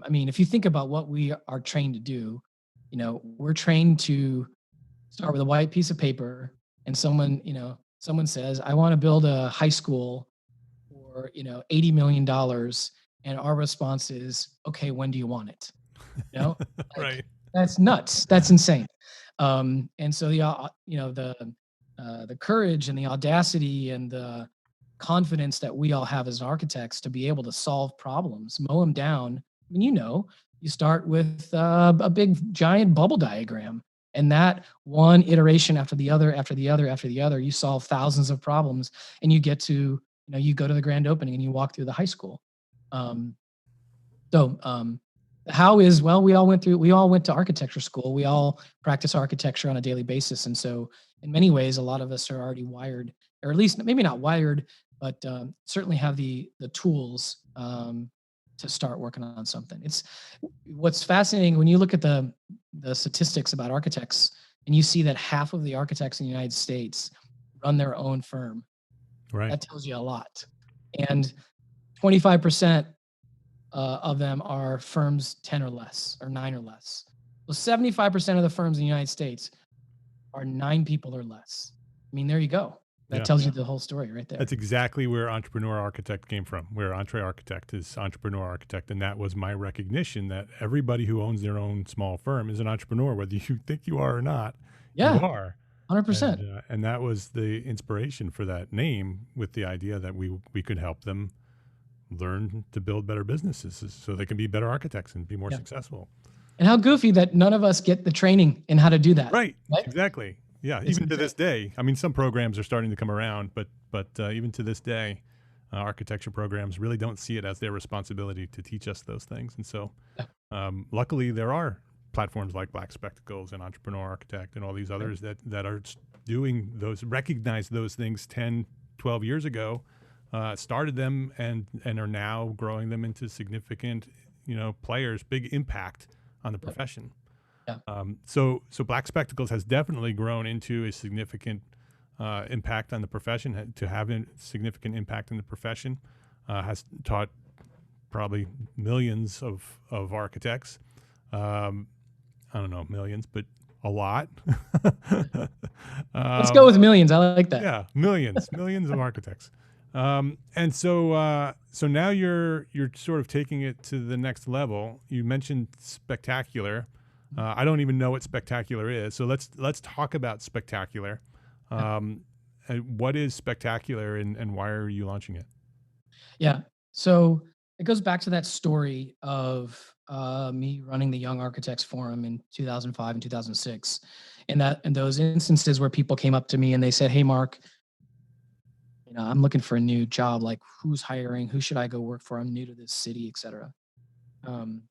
If you think about what we are trained to do, we're trained to start with a white piece of paper and someone says, I want to build a high school for, $80 million. And our response is, okay, when do you want it? Right. That's nuts. That's insane. And so the courage and the audacity and the confidence that we all have as architects to be able to solve problems, mow them down. You start with a big giant bubble diagram, and that one iteration after the other, you solve thousands of problems, and you get to, you go to the grand opening and you walk through the high school. How is, well, we all went to architecture school. We all practice architecture on a daily basis. And so in many ways, a lot of us are already wired, or at least maybe not wired, but certainly have the tools to start working on something. What's fascinating when you look at the statistics about architects and you see that half of the architects in the United States run their own firm. Right. That tells you a lot. And 25% of them are firms 10 or less, or 9 or less. So 75% of the firms in the United States are 9 people or less. There you go. That tells you the whole story right there. That's exactly where Entrepreneur Architect came from, where Entre Architect is Entrepreneur Architect. And that was my recognition that everybody who owns their own small firm is an entrepreneur, whether you think you are or not. Yeah, are. 100%. And that was the inspiration for that name, with the idea that we could help them learn to build better businesses so they can be better architects and be more Yeah. successful. And how goofy that none of us get the training in how to do that. Right. Exactly. Yeah. It's Even to insane. this day, I mean, some programs are starting to come around, but even to this day, architecture programs really don't see it as their responsibility to teach us those things. And so, luckily, there are platforms like Black Spectacles and Entrepreneur Architect and all these others that are doing those, recognize those things 10, 12 years ago, started them and are now growing them into significant, players, big impact on the profession. Yeah. So Black Spectacles has definitely grown into a significant impact on the profession, to have a significant impact in the profession, has taught probably millions of architects. I don't know, millions, but a lot. Let's go with millions. I like that. Yeah, millions of architects. And so now you're sort of taking it to the next level. You mentioned spectacular. I don't even know what spectacular is. So let's talk about spectacular. What is spectacular, and why are you launching it? Yeah. So it goes back to that story of me running the Young Architects Forum in 2005 and 2006, and those instances where people came up to me and they said, "Hey, Mark, I'm looking for a new job. Like, who's hiring? Who should I go work for? I'm new to this city, etc." So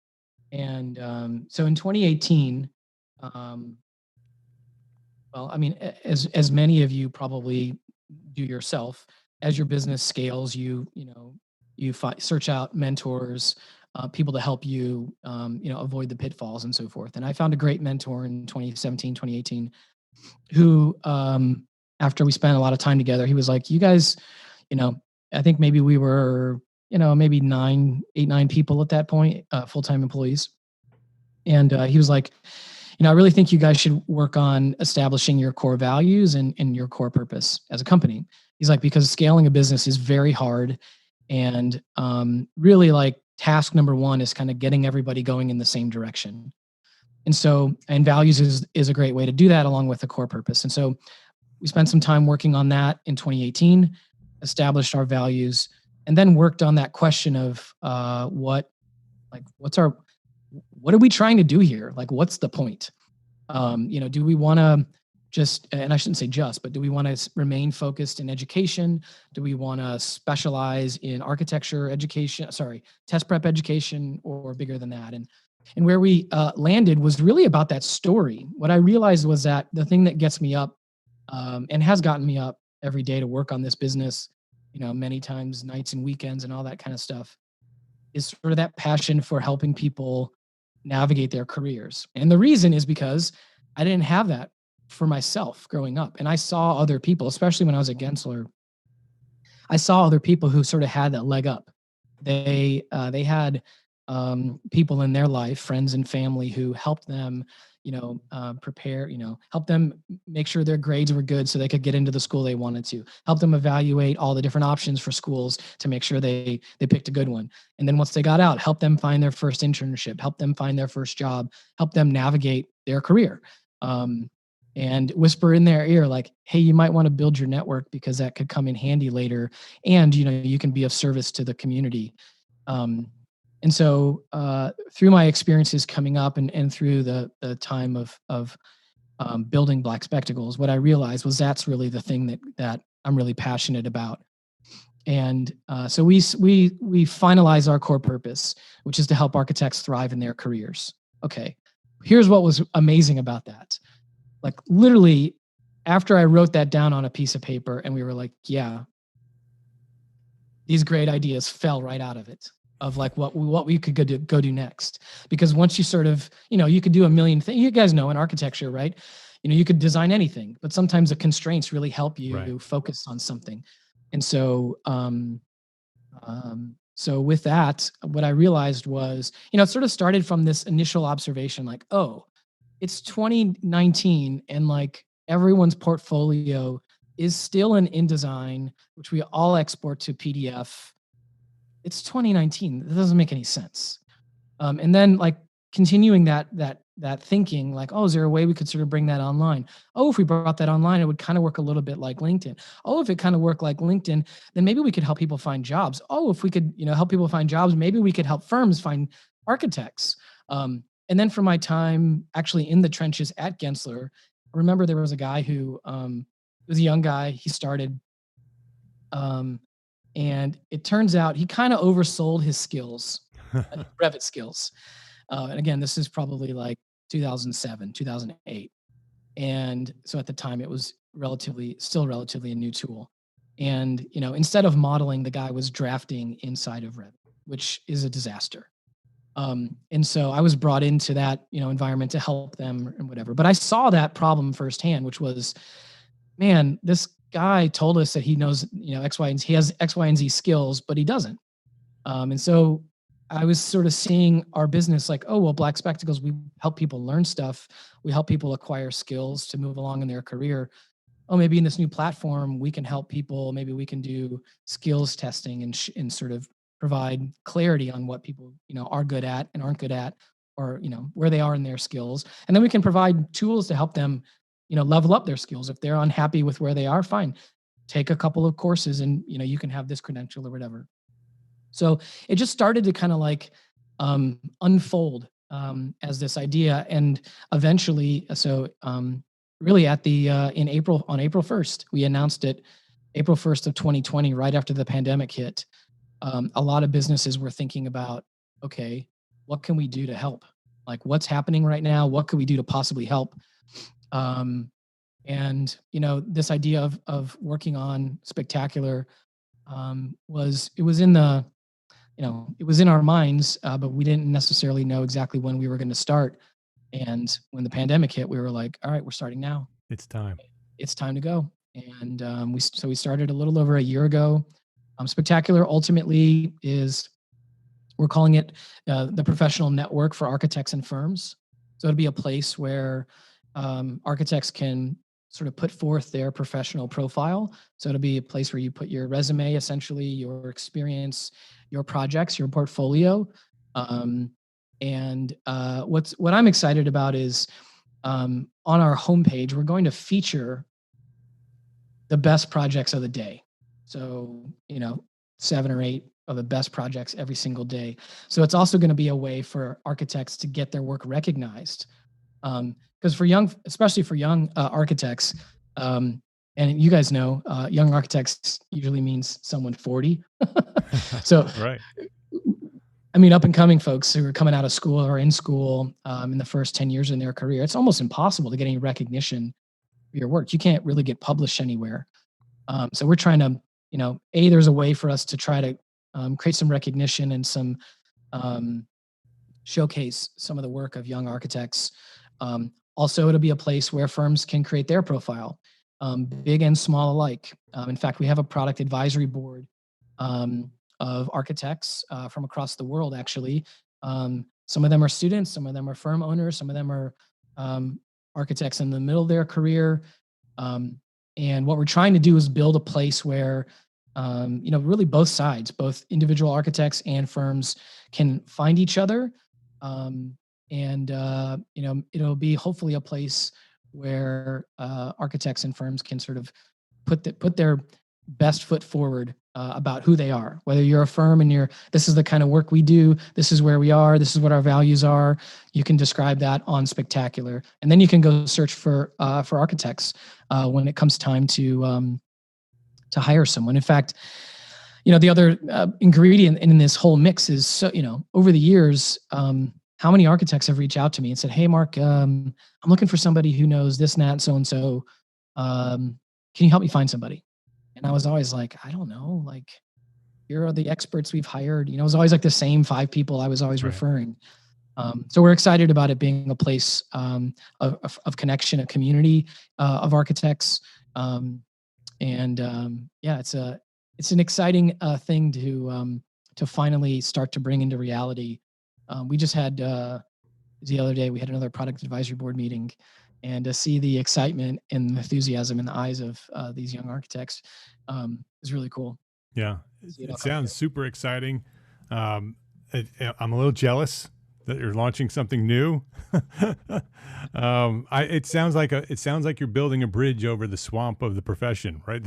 in 2018, well, I mean, as many of you probably do yourself, as your business scales, you search out mentors, people to help you, avoid the pitfalls and so forth. And I found a great mentor in 2017, 2018, who, after we spent a lot of time together, he was like, "You guys, I think maybe we were, maybe 9 people at that point, full-time employees." And he was like, "I really think you guys should work on establishing your core values and your core purpose as a company." He's like, "Because scaling a business is very hard. And really, like, task number one is kind of getting everybody going in the same direction. And values is a great way to do that, along with the core purpose." And so we spent some time working on that in 2018, established our values, and then worked on that question of what are we trying to do here? Like, what's the point? Do we want to and I shouldn't say just, but do we want to remain focused in education? Do we want to specialize in architecture education, test prep education, or bigger than that? And where we landed was really about that story. What I realized was that the thing that gets me up, and has gotten me up every day to work on this business, many times, nights and weekends and all that kind of stuff, is sort of that passion for helping people navigate their careers. And the reason is because I didn't have that for myself growing up. And I saw other people, especially when I was at Gensler, I saw other people who sort of had that leg up. They had people in their life, friends and family, who helped them, prepare, help them make sure their grades were good so they could get into the school they wanted to, help them evaluate all the different options for schools to make sure they picked a good one. And then once they got out, help them find their first internship, help them find their first job, help them navigate their career. And whisper in their ear, like, "Hey, you might want to build your network because that could come in handy later. And, you can be of service to the community." And so through my experiences coming up and through the time of building Black Spectacles, what I realized was that's really the thing that I'm really passionate about. And so we finalize our core purpose, which is to help architects thrive in their careers. Okay, here's what was amazing about that. Like, literally, after I wrote that down on a piece of paper, and we were like, yeah, these great ideas fell right out of it, of like what we could go do next. Because once you sort of, you could do a million things. You guys know in architecture, right? You could design anything, but sometimes the constraints really help you focus on something. And so, so with that, what I realized was, it sort of started from this initial observation, like, oh, it's 2019, and like everyone's portfolio is still in InDesign, which we all export to PDF. It's 2019. That doesn't make any sense. And then, like, continuing that thinking, like, oh, is there a way we could sort of bring that online? Oh, if we brought that online, it would kind of work a little bit like LinkedIn. Oh, if it kind of worked like LinkedIn, then maybe we could help people find jobs. Oh, if we could, help people find jobs, maybe we could help firms find architects. And then for my time actually in the trenches at Gensler, I remember there was a guy who was a young guy. He started, and it turns out he kind of oversold his skills, Revit skills. And again, this is probably like 2007, 2008. And so at the time it was still relatively a new tool. And, instead of modeling, the guy was drafting inside of Revit, which is a disaster. And so I was brought into that, environment to help them and whatever. But I saw that problem firsthand, which was, man, this guy told us that he knows, X, Y, and Z. He has X, Y, and Z skills, but he doesn't. And so I was sort of seeing our business like, oh, well, Black Spectacles, we help people learn stuff. We help people acquire skills to move along in their career. Oh, maybe in this new platform, we can help people. Maybe we can do skills testing and sort of provide clarity on what people, are good at and aren't good at, or, where they are in their skills. And then we can provide tools to help them, level up their skills. If they're unhappy with where they are, fine, take a couple of courses and, you can have this credential or whatever. So it just started to kind of like unfold as this idea. And eventually, really at the, on April 1st, we announced it, April 1st of 2020, right after the pandemic hit. A lot of businesses were thinking about, okay, what can we do to help? Like, what's happening right now? What could we do to possibly help? And, this idea of working on Spectacular it was in the, it was in our minds, but we didn't necessarily know exactly when we were going to start. And when the pandemic hit, we were like, all right, we're starting now. It's time. It's time to go. And we started a little over a year ago. Spectacular ultimately we're calling it the professional network for architects and firms. So it'll be a place where architects can sort of put forth their professional profile. So it'll be a place where you put your resume, essentially your experience, your projects, your portfolio. And what I'm excited about is on our homepage, we're going to feature the best projects of the day. So, 7 or 8 of the best projects every single day. So it's also going to be a way for architects to get their work recognized. Because especially for young architects, and you guys know, young architects usually means someone 40. So, right. I mean, up and coming folks who are coming out of school or in school in the first 10 years in their career, it's almost impossible to get any recognition for your work. You can't really get published anywhere. So we're trying to, there's a way for us to try to create some recognition and some showcase some of the work of young architects. Also, it'll be a place where firms can create their profile, big and small alike. In fact, we have a product advisory board of architects from across the world, actually. Some of them are students, some of them are firm owners, some of them are architects in the middle of their career. And what we're trying to do is build a place where, really both sides, both individual architects and firms can find each other. It'll be hopefully a place where architects and firms can sort of put their best foot forward about who they are. Whether you're a firm and this is the kind of work we do, this is where we are, this is what our values are, you can describe that on Spectacular, and then you can go search for architects when it comes time to hire someone. In fact, the other ingredient in this whole mix is over the years. How many architects have reached out to me and said, "Hey, Mark, I'm looking for somebody who knows this and that and so and so. Can you help me find somebody?" And I was always like, I don't know, like, here are the experts we've hired. It was always like the same 5 people I was always referring. So we're excited about it being a place of connection, a community of architects. It's an exciting thing to finally start to bring into reality. We just had the other day, we had another product advisory board meeting, and to see the excitement and enthusiasm in the eyes of these young architects is really cool. Yeah, it sounds super exciting. I'm a little jealous that you're launching something new. It sounds like you're building a bridge over the swamp of the profession, right?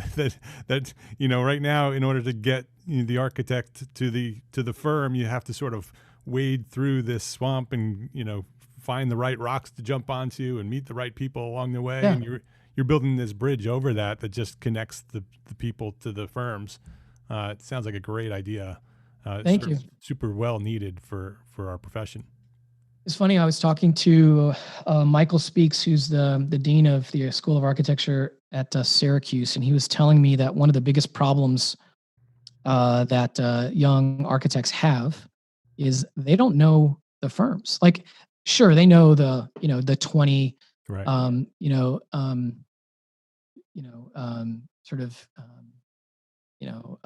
that right now, in order to get the architect to the firm, you have to sort of wade through this swamp and find the right rocks to jump onto and meet the right people along the way. Yeah. And you're building this bridge over that just connects the people to the firms. It sounds like a great idea. Thank you. Super well needed for our profession. It's funny. I was talking to Michael Speaks, who's the dean of the School of Architecture at Syracuse, and he was telling me that one of the biggest problems that young architects have is they don't know the firms. Like, sure, they know the 20, right.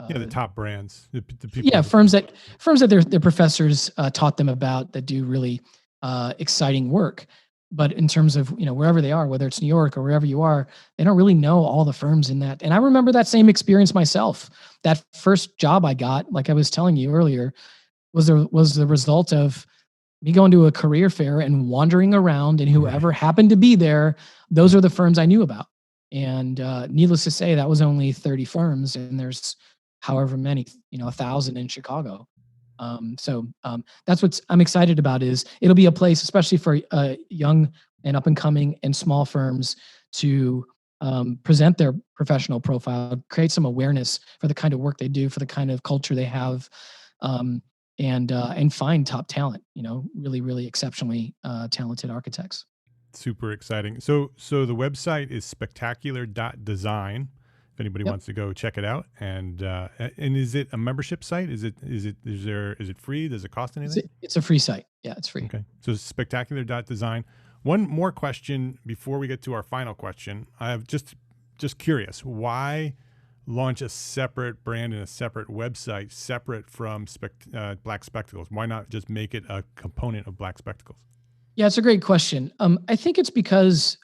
The top brands, the people. Yeah, firms that their professors taught them about that do really exciting work. But in terms of wherever they are, whether it's New York or wherever you are, they don't really know all the firms in that. And I remember that same experience myself. That first job I got, like I was telling you earlier, was the result of me going to a career fair and wandering around, and whoever happened to be there, those are the firms I knew about. And needless to say, that was only 30 firms, and there's however many, 1,000 in Chicago. So that's what I'm excited about. Is it'll be a place, especially for young and up and coming and small firms, to present their professional profile, create some awareness for the kind of work they do, for the kind of culture they have, and find top talent. Really, really exceptionally talented architects. Super exciting. So the website is spectacular.design. If anybody wants to go check it out. And is it a membership site? Is it free? Does it cost anything? It's a free site. Yeah, it's free. Okay. So spectacular.design. One more question before we get to our final question. I have just curious, why launch a separate brand and a separate website separate from Black Spectacles? Why not just make it a component of Black Spectacles? Yeah, it's a great question. I think it's because,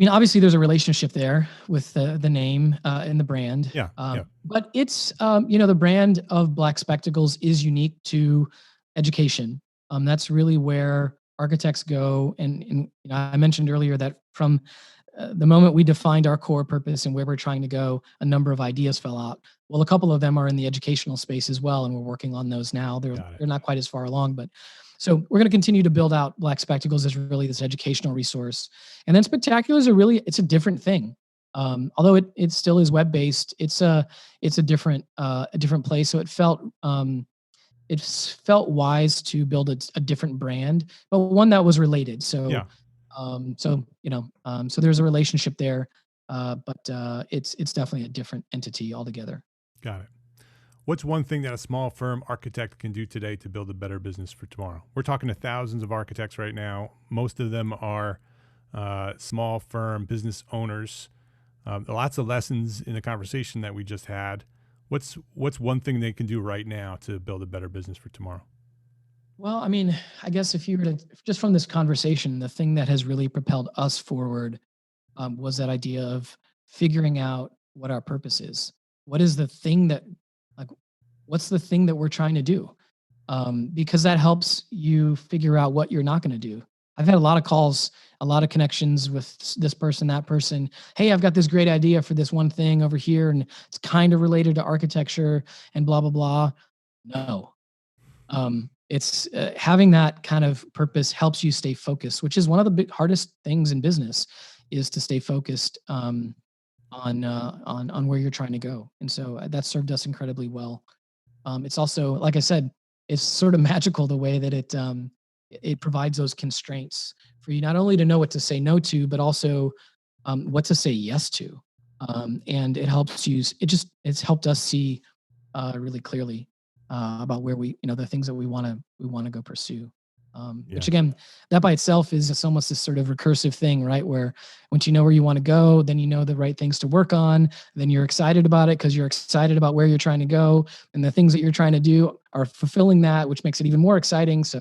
obviously there's a relationship there with the name and the brand. Yeah. But it's, the brand of Black Spectacles is unique to education. That's really where architects go. And I mentioned earlier that from the moment we defined our core purpose and where we're trying to go, a number of ideas fell out. Well, a couple of them are in the educational space as well, and we're working on those now. They're not quite as far along, but so we're going to continue to build out Black Spectacles as really this educational resource. And then Spectaculars it's a different thing. Although it still is web-based, it's a different place. So it felt wise to build a different brand, but one that was related. So yeah. So there's a relationship there, but it's definitely a different entity altogether. Got it. What's one thing that a small firm architect can do today to build a better business for tomorrow? We're talking to thousands of architects right now. Most of them are small firm business owners. Lots of lessons in the conversation that we just had. What's one thing they can do right now to build a better business for tomorrow? Well, I guess if you were to, just from this conversation, the thing that has really propelled us forward was that idea of figuring out what our purpose is. What is the thing what's the thing that we're trying to do? Because that helps you figure out what you're not going to do. I've had a lot of calls, a lot of connections with this person, that person. Hey, I've got this great idea for this one thing over here, and it's kind of related to architecture and blah, blah, blah. No. It's having that kind of purpose helps you stay focused, which is one of the hardest things in business, is to stay focused on where you're trying to go. And so that served us incredibly well. It's also, like I said, it's sort of magical the way that it provides those constraints for you not only to know what to say no to, but also what to say yes to. And it helps you. It's helped us see really clearly about where the things that we want to go pursue. Which again, that by itself is almost this sort of recursive thing, right? Where once you know where you want to go, then you know the right things to work on. Then you're excited about it because you're excited about where you're trying to go, and the things that you're trying to do are fulfilling that, which makes it even more exciting. So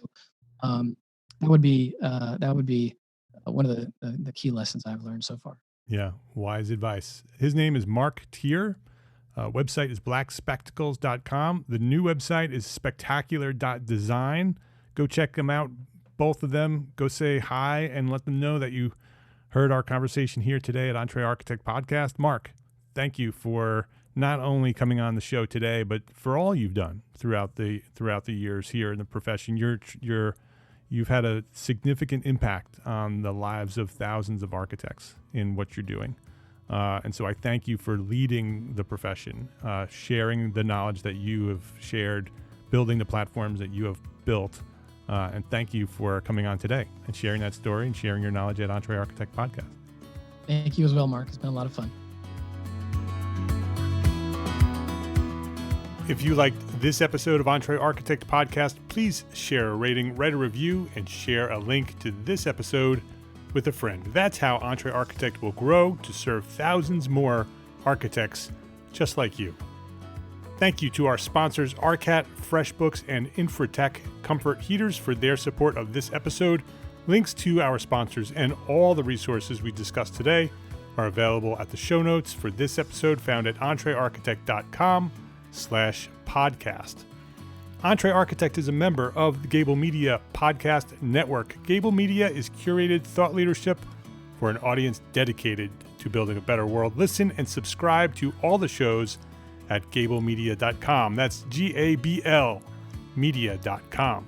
that would be one of the key lessons I've learned so far. Yeah, wise advice. His name is Marc Teer. Website is blackspectacles.com. The new website is spectacular.design. Go check them out, both of them. Go say hi and let them know that you heard our conversation here today at Entre Architect Podcast. Marc, thank you for not only coming on the show today, but for all you've done throughout the years here in the profession. You've had a significant impact on the lives of thousands of architects in what you're doing. And so I thank you for leading the profession, sharing the knowledge that you have shared, building the platforms that you have built. And thank you for coming on today and sharing that story and sharing your knowledge at Entre Architect Podcast. Thank you as well, Marc. It's been a lot of fun. If you liked this episode of Entre Architect Podcast, please share a rating, write a review, and share a link to this episode with a friend. That's how Entre Architect will grow to serve thousands more architects just like you. Thank you to our sponsors, Arcat, FreshBooks, and Infratech Comfort Heaters for their support of this episode. Links to our sponsors and all the resources we discussed today are available at the show notes for this episode found at entrearchitect.com/podcast. Entre Architect is a member of the Gable Media Podcast Network. Gable Media is curated thought leadership for an audience dedicated to building a better world. Listen and subscribe to all the shows at gablemedia.com. That's GABL media.com.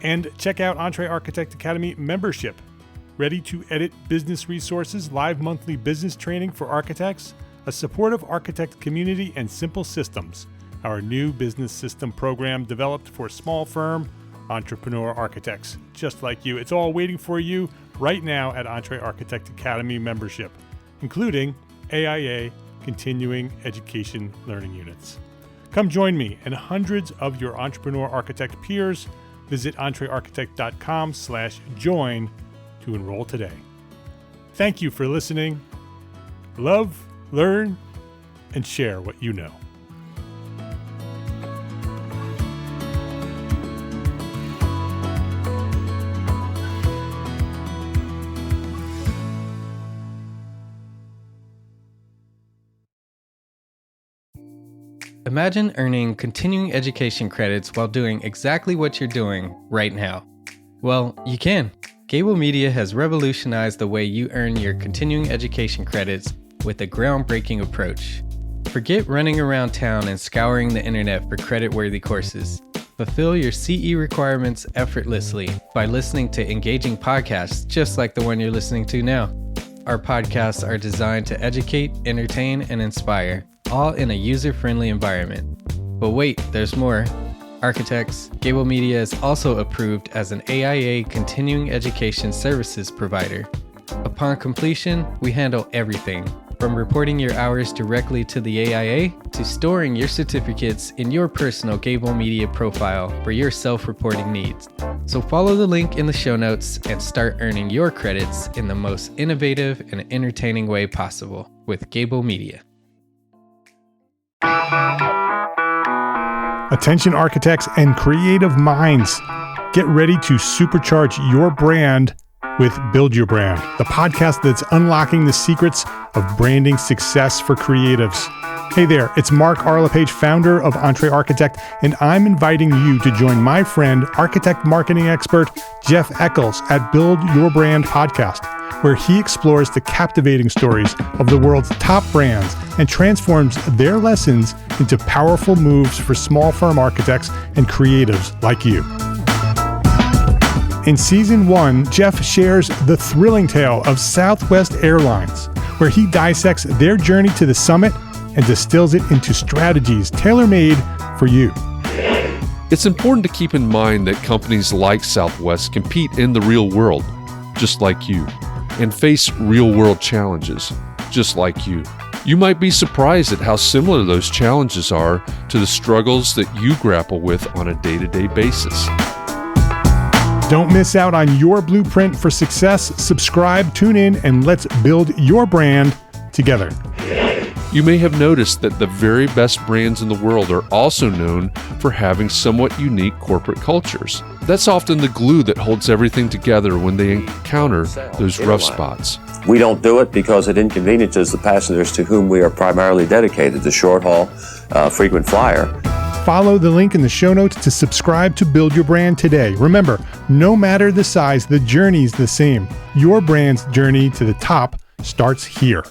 And check out Entre Architect Academy membership. Ready to edit business resources, live monthly business training for architects, a supportive architect community, and simple systems. Our new business system program developed for small firm entrepreneur architects just like you. It's all waiting for you right now at Entre Architect Academy membership, including AIA continuing education learning units. Come join me and hundreds of your entrepreneur architect peers. Visit entrearchitect.com/join to enroll today. Thank you for listening. Love, learn, and share what you know. Imagine earning continuing education credits while doing exactly what you're doing right now. Well, you can. Gable Media has revolutionized the way you earn your continuing education credits with a groundbreaking approach. Forget running around town and scouring the internet for credit-worthy courses. Fulfill your CE requirements effortlessly by listening to engaging podcasts just like the one you're listening to now. Our podcasts are designed to educate, entertain, and inspire, all in a user-friendly environment. But wait, there's more. Architects, Gable Media is also approved as an AIA continuing education services provider. Upon completion, we handle everything, from reporting your hours directly to the AIA to storing your certificates in your personal Gable Media profile for your self-reporting needs. So follow the link in the show notes and start earning your credits in the most innovative and entertaining way possible with Gable Media. Attention architects and creative minds, get ready to supercharge your brand with Build Your Brand, the podcast that's unlocking the secrets of branding success for creatives. Hey there, it's Marc Arlepage, founder of Entre Architect, and I'm inviting you to join my friend, architect marketing expert Jeff Eccles at Build Your Brand podcast, where he explores the captivating stories of the world's top brands and transforms their lessons into powerful moves for small firm architects and creatives like you. In Season 1, Jeff shares the thrilling tale of Southwest Airlines, where he dissects their journey to the summit and distills it into strategies tailor-made for you. It's important to keep in mind that companies like Southwest compete in the real world, just like you, and face real-world challenges, just like you. You might be surprised at how similar those challenges are to the struggles that you grapple with on a day-to-day basis. Don't miss out on your blueprint for success. Subscribe, tune in, and let's build your brand together. You may have noticed that the very best brands in the world are also known for having somewhat unique corporate cultures. That's often the glue that holds everything together when they encounter those rough spots. We don't do it because it inconveniences the passengers to whom we are primarily dedicated, the short haul, frequent flyer. Follow the link in the show notes to subscribe to Build Your Brand today. Remember, no matter the size, the journey's the same. Your brand's journey to the top starts here.